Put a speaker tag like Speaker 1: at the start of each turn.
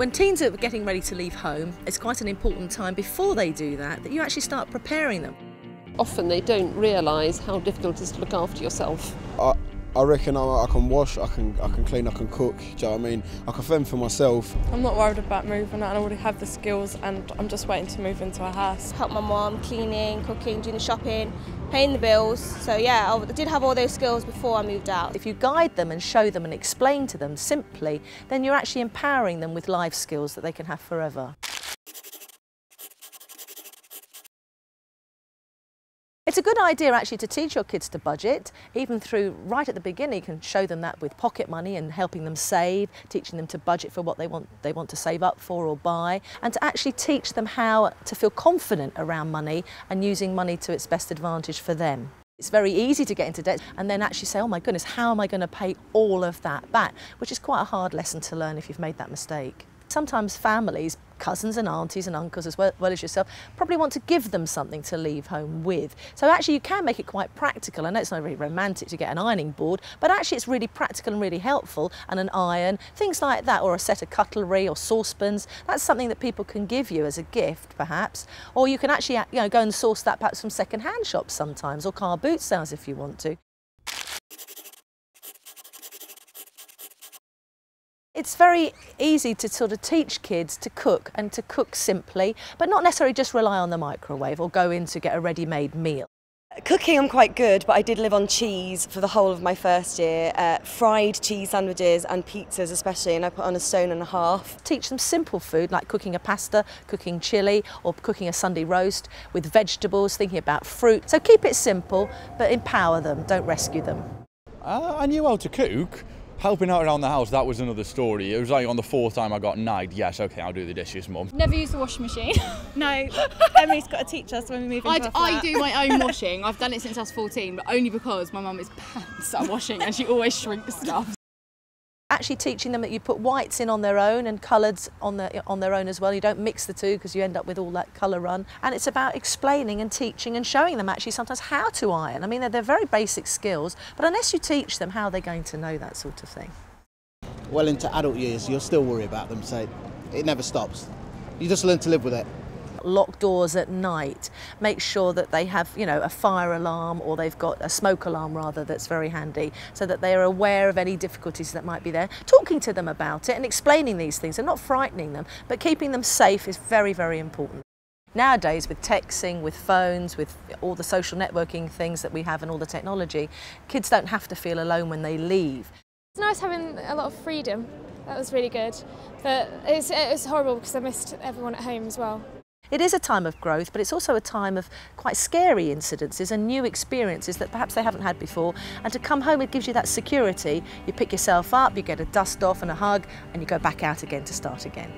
Speaker 1: When teens are getting ready to leave home, it's quite an important time before they do that you actually start preparing them.
Speaker 2: Often they don't realise how difficult it is to look after yourself.
Speaker 3: I reckon I can wash, I can clean, I can cook, do you know what I mean? I can fend for myself.
Speaker 4: I'm not worried about moving out, I already have the skills and I'm just waiting to move into a house.
Speaker 5: Help my mum, cleaning, cooking, doing the shopping, paying the bills. So yeah, I did have all those skills before I moved out.
Speaker 1: If you guide them and show them and explain to them simply, then you're actually empowering them with life skills that they can have forever. It's a good idea actually to teach your kids to budget, even through right at the beginning. You can show them that with pocket money and helping them save, teaching them to budget for what they want to save up for or buy, and to actually teach them how to feel confident around money and using money to its best advantage for them. It's very easy to get into debt and then actually say, oh my goodness, how am I going to pay all of that back? Which is quite a hard lesson to learn if you've made that mistake. Sometimes families, cousins and aunties and uncles as well as yourself, probably want to give them something to leave home with. So actually you can make it quite practical. I know it's not very romantic to get an ironing board, but actually it's really practical and really helpful, and an iron, things like that, or a set of cutlery or saucepans. That's something that people can give you as a gift perhaps, or you can actually go and source that perhaps from second-hand shops sometimes, or car boot sales if you want to. It's very easy to sort of teach kids to cook, and to cook simply, but not necessarily just rely on the microwave or go in to get a ready-made meal.
Speaker 6: Cooking I'm quite good, but I did live on cheese for the whole of my first year. Fried cheese sandwiches and pizzas especially, and I put on 1.5 stones.
Speaker 1: Teach them simple food like cooking a pasta, cooking chilli, or cooking a Sunday roast with vegetables, thinking about fruit. So keep it simple, but empower them, don't rescue them.
Speaker 7: I knew how to cook. Helping out around the house, that was another story. It was like on the 4th time I got nagged, yes, okay, I'll do the dishes, Mum.
Speaker 8: Never used the washing machine.
Speaker 4: No, Emily's got to teach us when we move into a flat.
Speaker 8: I do my own washing. I've done it since I was 14, but only because my mum is pants at washing and she always shrinks stuff.
Speaker 1: Actually teaching them that you put whites in on their own and colours on their own as well. You don't mix the two because you end up with all that colour run. And it's about explaining and teaching and showing them actually sometimes how to iron. I mean, they're very basic skills, but unless you teach them, how are they going to know that sort of thing?
Speaker 9: Well into adult years, you'll still worry about them, so it never stops. You just learn to live with it.
Speaker 1: Lock doors at night, make sure that they have, a fire alarm, or they've got a smoke alarm rather, that's very handy, so that they are aware of any difficulties that might be there. Talking to them about it and explaining these things and not frightening them, but keeping them safe is very, very important. Nowadays, with texting, with phones, with all the social networking things that we have and all the technology, kids don't have to feel alone when they leave.
Speaker 10: It's nice having a lot of freedom. That was really good, but it was horrible because I missed everyone at home as well.
Speaker 1: It is a time of growth, but it's also a time of quite scary incidences and new experiences that perhaps they haven't had before. And to come home, it gives you that security. You pick yourself up, you get a dust off and a hug, and you go back out again to start again.